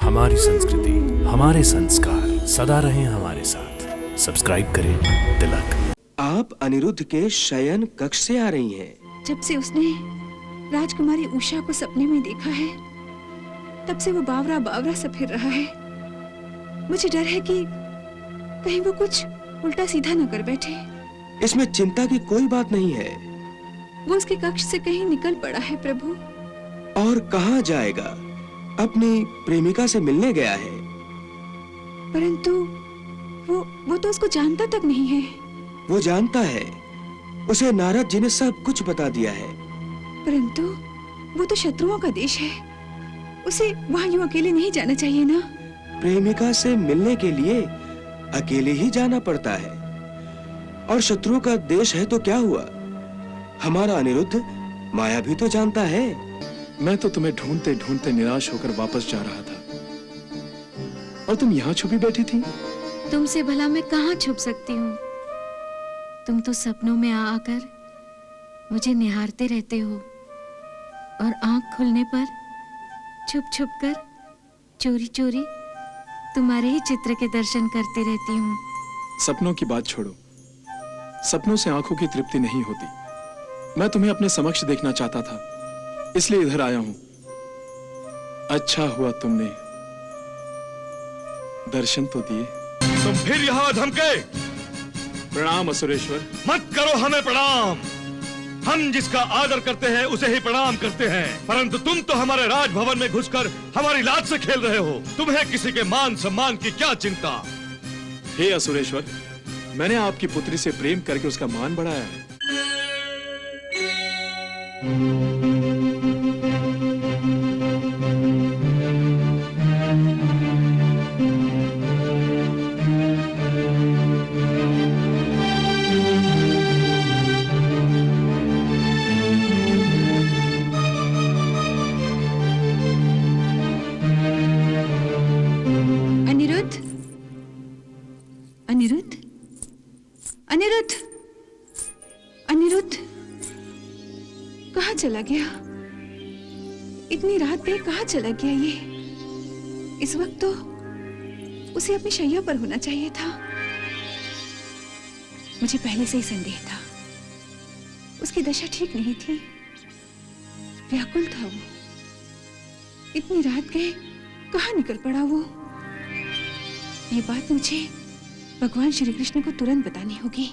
हमारी संस्कृति, हमारे संस्कार सदा रहें हमारे साथ। सब्सक्राइब करें तिलक। आप अनिरुद्ध के शयन कक्ष से आ रही हैं। जब से उसने राजकुमारी उषा को सपने में देखा है, तब से वो बावरा बावरा सा फिर रहा है। मुझे डर है कि कहीं वो कुछ उल्टा सीधा न कर बैठे। इसमें चिंता की कोई बात नहीं है। वो उसके कक्ष से कहीं निकल पड़ा है प्रभु। और कहाँ जाएगा? अपनी प्रेमिका से मिलने गया है। परंतु वो तो उसको जानता तक नहीं है। वो जानता है। उसे नारद जी ने सब कुछ बता दिया है। परंतु वो तो शत्रुओं का देश है। उसे वहां यूं अकेले नहीं जाना चाहिए ना। प्रेमिका से मिलने के लिए अकेले ही जाना पड़ता है। और शत्रुओं का देश है तो क्या हुआ? हमारा अनिरुद्ध माया भी तो जानता है। मैं तो तुम्हें ढूंढते ढूंढते निराश होकर वापस जा रहा था, और तुम यहाँ छुपी बैठी थी। तुमसे भला मैं कहाँ छुप सकती हूँ? तुम तो सपनों में आ आकर मुझे निहारते रहते हो, और आंख खुलने पर छुप छुप कर चोरी चोरी तुम्हारे ही चित्र के दर्शन करती रहती हूँ। सपनों की बात छोड़ो। सपनों से आंखों की तृप्ति नहीं होती। मैं तुम्हें अपने समक्ष देखना चाहता था, इसलिए इधर आया हूं। अच्छा हुआ तुमने दर्शन तो दिए। तुम फिर यहाँ धमके? प्रणाम असुरेश्वर। मत करो हमें प्रणाम। हम जिसका आदर करते हैं उसे ही प्रणाम करते हैं। परंतु तुम तो हमारे राजभवन में घुसकर हमारी लाज से खेल रहे हो। तुम्हें किसी के मान सम्मान की क्या चिंता? हे असुरेश्वर, मैंने आपकी पुत्री से प्रेम करके उसका मान बढ़ाया है। अनिरुद्ध, अनिरुद्ध, अनिरुद्ध, अनिरुद्ध कहाँ चला गया? इतनी रात पे कहाँ चला गया ये? इस वक्त तो उसे अपनी शैया पर होना चाहिए था। मुझे पहले से ही संदेह था। उसकी दशा ठीक नहीं थी। व्याकुल था वो। इतनी रात गए कहाँ निकल पड़ा वो? ये बात मुझे भगवान श्री कृष्ण को तुरंत बतानी होगी।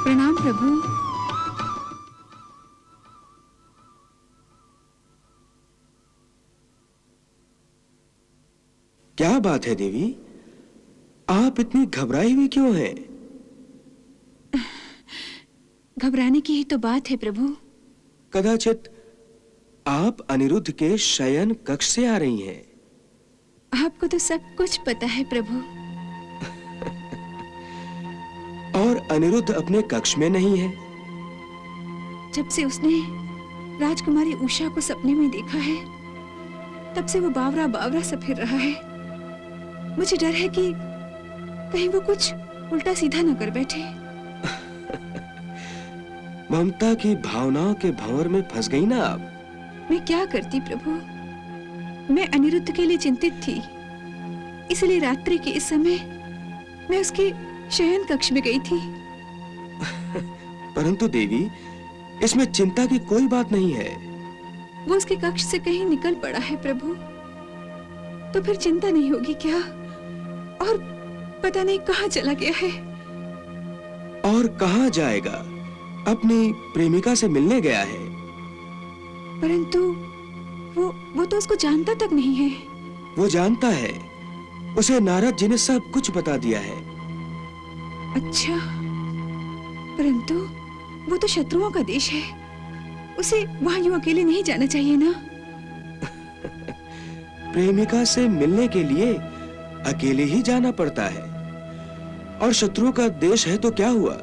प्रणाम प्रभु। क्या बात है देवी? आप इतनी घबराई हुई क्यों हैं? घबराने की ही तो बात है प्रभु। कदाचित आप अनिरुद्ध के शयन कक्ष से आ रही हैं। आपको तो सब कुछ पता है प्रभु। और अनिरुद्ध अपने कक्ष में नहीं है। जब से उसने राजकुमारी उषा को सपने में देखा है, तब से वो बावरा बावरा सा फिर रहा है। मुझे डर है कि कहीं वो कुछ उल्टा सीधा न कर बैठे। ममता की भावनाओं के भंवर में फंस गई ना आप। मैं क्या करती प्रभु? मैं अनिरुद्ध के लिए चिंतित थी। इसलिए रात्रि के इस समय मैं उसके शयन कक्ष में गई थी। परंतु देवी, इसमें चिंता की कोई बात नहीं है। वो उसके कक्ष से कहीं निकल पड़ा है प्रभु। तो फिर चिंता नहीं होगी क्या? और पता नहीं कहाँ चला गया है। और कहाँ जाएगा? अपनी प्रेमिका से मिलने गया है। परंतु वो तो उसको जानता तक नहीं है। वो जानता है। उसे नारद जी ने सब कुछ बता दिया है। अच्छा, परंतु वो तो शत्रुओं का देश है, उसे वहां यूं अकेले नहीं जाना चाहिए ना। प्रेमिका से मिलने के लिए अकेले ही जाना पड़ता है। और शत्रुओं का देश है तो क्या हुआ,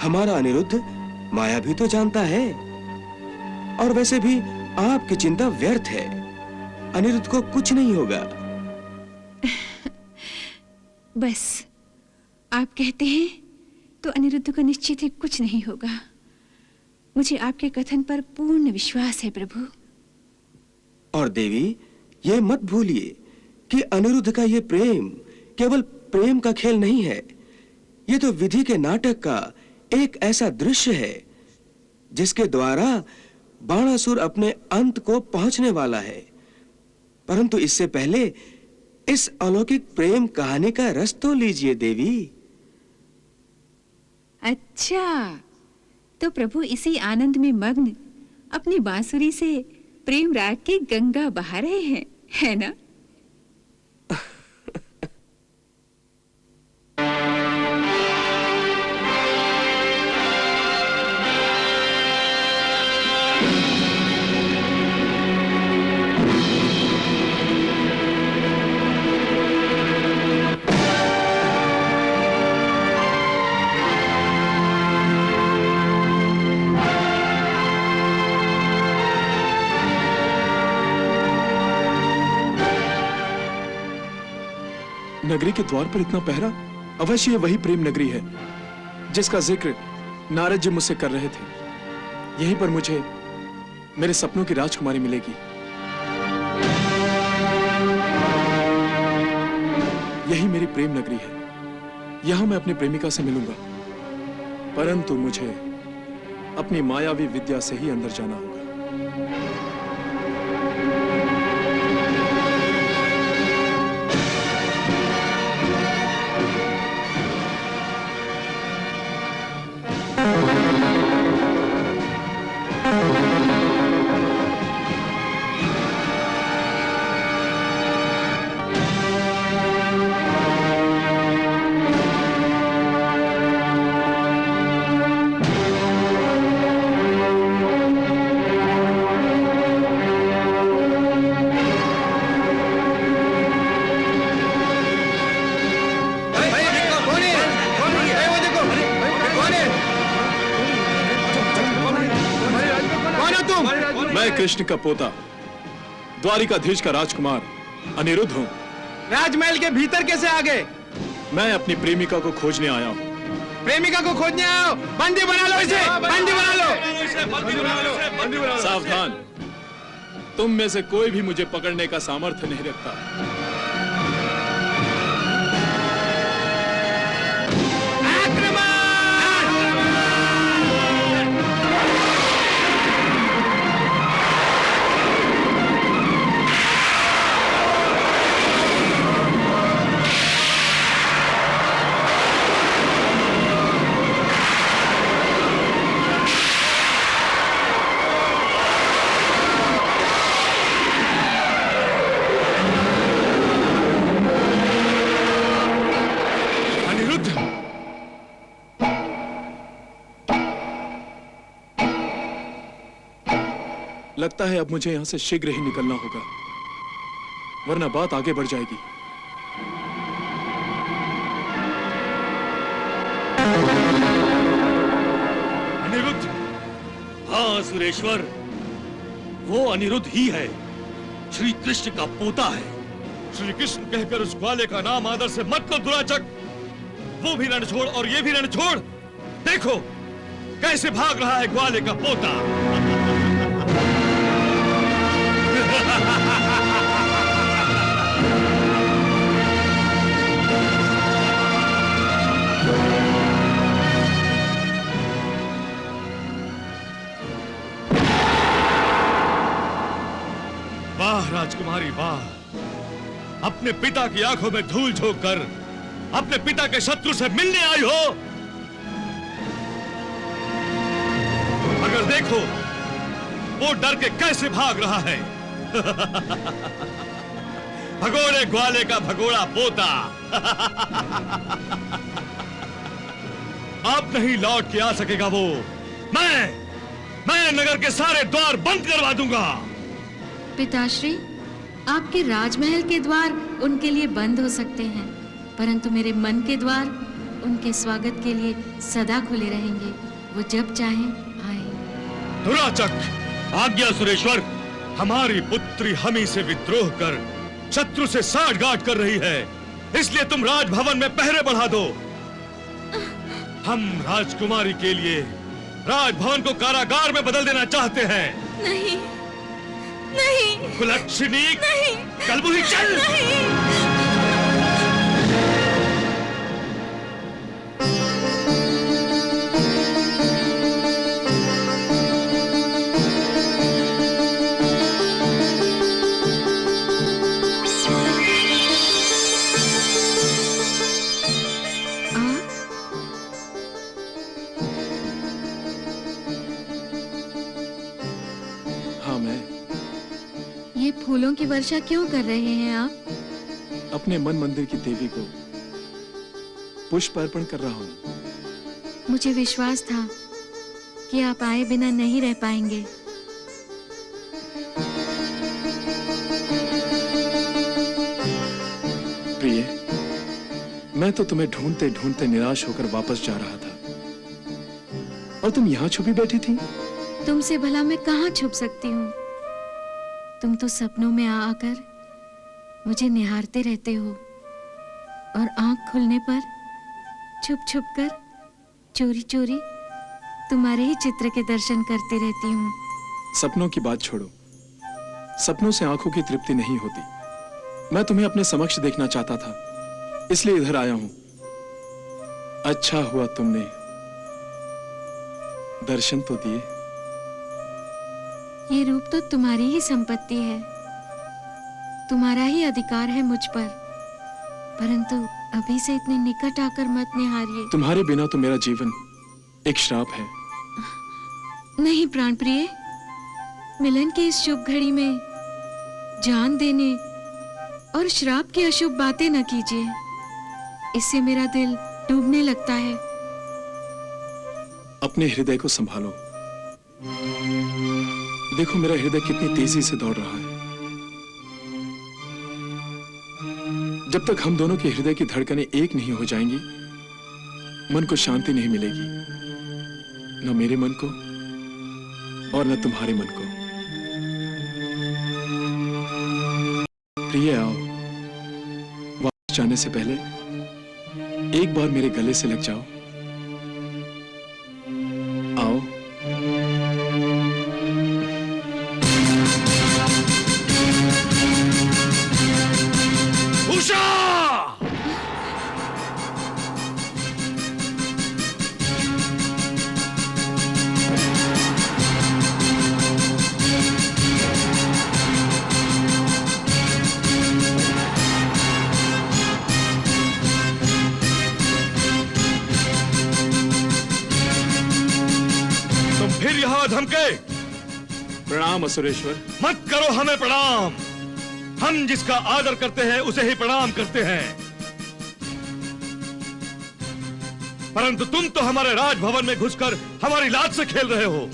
हमारा अनिरुद्ध माया भी तो जानता है। और वैसे भी आपकी चिंता व्यर्थ है, अनिरुद्ध को कुछ नहीं होगा। बस आप कहते हैं तो अनिरुद्ध को निश्चित ही कुछ नहीं होगा। मुझे आपके कथन पर पूर्ण विश्वास है प्रभु। और देवी, ये मत भूलिए कि अनिरुद्ध का ये प्रेम केवल प्रेम का खेल नहीं है, ये तो विधि के नाटक का एक ऐसा दृश्य है जिसके द्वारा बाणासुर अपने अंत को पहुंचने वाला है। परंतु इससे पहले इस अलौकिक प्रेम कहानी का रस तो लीजिए देवी। अच्छा, तो प्रभु इसी आनंद में मग्न अपनी बांसुरी से प्रेम राग की गंगा बहा रहे हैं, है ना? नगरी के द्वार पर इतना पहरा, अवश्य ये वही प्रेम नगरी है जिसका जिक्र नारद जी मुझसे कर रहे थे। यहीं पर मुझे मेरे सपनों की राजकुमारी मिलेगी। यही मेरी प्रेम नगरी है, यहां मैं अपनी प्रेमिका से मिलूंगा। परंतु मुझे अपनी मायावी विद्या से ही अंदर जाना होगा। मैं कृष्ण का पोता, द्वारिकाधीश का राजकुमार अनिरुद्ध हूँ। राजमहल के भीतर कैसे आ गए? मैं अपनी प्रेमिका को खोजने आया हूँ। प्रेमिका को खोजने आए हो? बंदी बना लो इसे, बंदी बना लो। सावधान, तुम में से कोई भी मुझे पकड़ने का सामर्थ्य नहीं रखता। लगता है अब मुझे यहां से शीघ्र ही निकलना होगा, वरना बात आगे बढ़ जाएगी। अनिरुद्ध, हाँ सुरेश्वर, वो अनिरुद्ध ही है, श्री कृष्ण का पोता है। श्री कृष्ण कहकर उस ग्वाले का नाम आदर से मत लो दुराचक। वो भी रणछोड़ और ये भी रणछोड़। देखो कैसे भाग रहा है ग्वाले का पोता। वाह राजकुमारी वाह, अपने पिता की आंखों में धूल झोंक कर अपने पिता के शत्रु से मिलने आई हो। मगर देखो वो डर के कैसे भाग रहा है। भगोड़े ग्वाले का भगोड़ा पोता। आप नहीं लौट के आ सकेगा वो। मैं नगर के सारे द्वार बंद करवा दूंगा। पिताश्री, आपके राजमहल के द्वार उनके लिए बंद हो सकते हैं, परंतु मेरे मन के द्वार उनके स्वागत के लिए सदा खुले रहेंगे। वो जब चाहें आए। दुराचक, आज्ञा सुरेश्वर। हमारी पुत्री हमी से विद्रोह कर शत्रु से साठगांठ कर रही है, इसलिए तुम राजभवन में पहरे बढ़ा दो। हम राजकुमारी के लिए राजभवन को कारागार में बदल देना चाहते हैं। नहीं, नहीं, कुलक्षणी, नहीं, कलबुही चल। नहीं। हाँ, मैं ये फूलों की वर्षा क्यों कर रहे हैं आप? अपने मन मंदिर की देवी को पुष्प अर्पण कर रहा हूँ। मुझे विश्वास था कि आप आए बिना नहीं रह पाएंगे। प्रिय, मैं तो तुम्हें ढूंढते ढूंढते निराश होकर वापस जा रहा था और तुम यहाँ छुपी बैठी थी। तुमसे भला मैं कहाँ छुप सकती हूँ? तुम तो सपनों में आ आकर मुझे निहारते रहते हो और आंख खुलने पर छुप छुप कर चोरी चोरी तुम्हारे ही चित्र के दर्शन करती रहती हूँ। सपनों की बात छोड़ो। सपनों से आंखों की तृप्ति नहीं होती। मैं तुम्हें अपने समक्ष देखना चाहता था, इसलिए इधर आया हूं। अच्छा हुआ तुमने दर्शन तो दिए। ये रूप तो तुम्हारी ही संपत्ति है, तुम्हारा ही अधिकार है मुझ पर, परंतु अभी से इतने निकट आकर मत निहारिए। तुम्हारे बिना तो मेरा जीवन एक श्राप है। नहीं प्राण प्रिय, मिलन की इस शुभ घड़ी में जान देने और श्राप की अशुभ बातें न कीजिए, इससे मेरा दिल डूबने लगता है। अपने हृदय को संभालो। देखो मेरा हृदय कितनी तेजी से दौड़ रहा है। जब तक हम दोनों के हृदय की धड़कनें एक नहीं हो जाएंगी, मन को शांति नहीं मिलेगी, न मेरे मन को और न तुम्हारे मन को। प्रिय, आओ। वापस जाने से पहले एक बार मेरे गले से लग जाओ। आओ। उषा! तुम फिर यहां धमके? प्रणाम असुरेश्वर। मत करो हमें प्रणाम। हम जिसका आदर करते हैं उसे ही प्रणाम करते हैं, परंतु तुम तो हमारे राजभवन में घुसकर हमारी लाज से खेल रहे हो।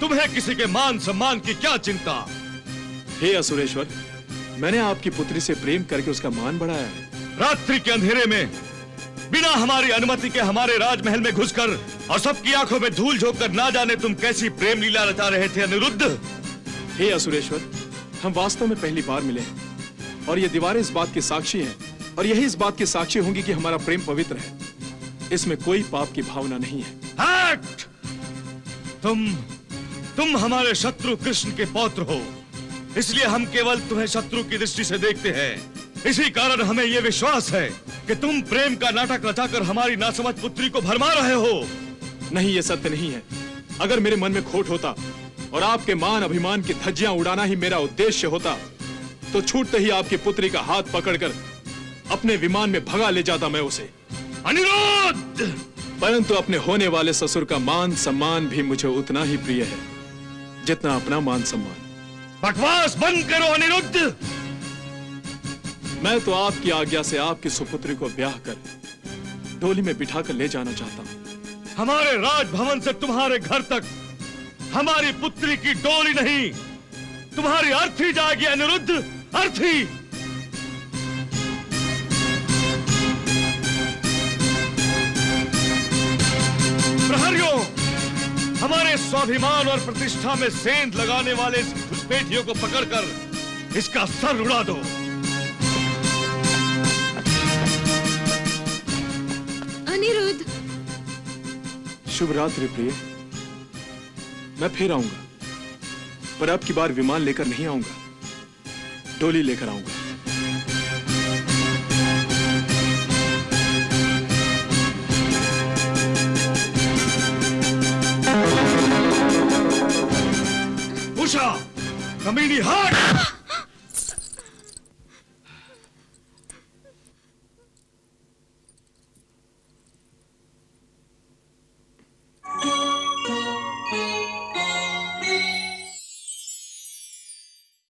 तुम्हें किसी के मान सम्मान की क्या चिंता? हे असुरेश्वर, मैंने आपकी पुत्री से प्रेम करके उसका मान बढ़ाया है। रात्रि के अंधेरे में बिना हमारी अनुमति के हमारे राजमहल में घुसकर और सबकी आंखों में धूल झोंककर ना जाने तुम कैसी प्रेम लीला रचा रहे थे अनिरुद्ध। हे असुरेश्वर, हम वास्तव में पहली बार मिले हैं और ये दीवारें इस बात की साक्षी हैं और यही इस बात की साक्षी होंगी कि हमारा प्रेम पवित्र है। इसमें कोई पाप की भावना नहीं है। हट! तुम हमारे शत्रु कृष्ण के पौत्र हो, इसलिए हम केवल तुम्हें शत्रु की दृष्टि से देखते हैं। इसी कारण हमें यह विश्वास है कि तुम प्रेम का नाटक रचाकर हमारी नासमझ पुत्री को भरमा रहे हो। नहीं, ये सत्य नहीं है। अगर मेरे मन में खोट होता और आपके मान अभिमान की धज्जियां उड़ाना ही मेरा उद्देश्य होता, तो छूटते ही आपकी पुत्री का हाथ पकड़कर अपने विमान में भगा ले जाता मैं उसे। अनिरुद्ध! परंतु अपने होने वाले ससुर का मान सम्मान भी मुझे उतना ही प्रिय है जितना अपना मान सम्मान। बकवास बंद करो अनिरुद्ध! मैं तो आपकी आज्ञा से आपकी सुपुत्री को ब्याह कर डोली में बिठाकर ले जाना चाहता हूं। हमारे राजभवन से तुम्हारे घर तक हमारी पुत्री की डोली नहीं, तुम्हारी अर्थी जाएगी अनिरुद्ध, अर्थी। प्रहरियों, हमारे स्वाभिमान और प्रतिष्ठा में सेंध लगाने वाले इस घुसपैठियों को पकड़कर इसका सर उड़ा दो। अनिरुद्ध, शुभ रात्रि प्रिय। मैं फिर आऊंगा, पर अब की बार विमान लेकर नहीं आऊंगा, डोली लेकर आऊंगा। उषा, कमीनी हट!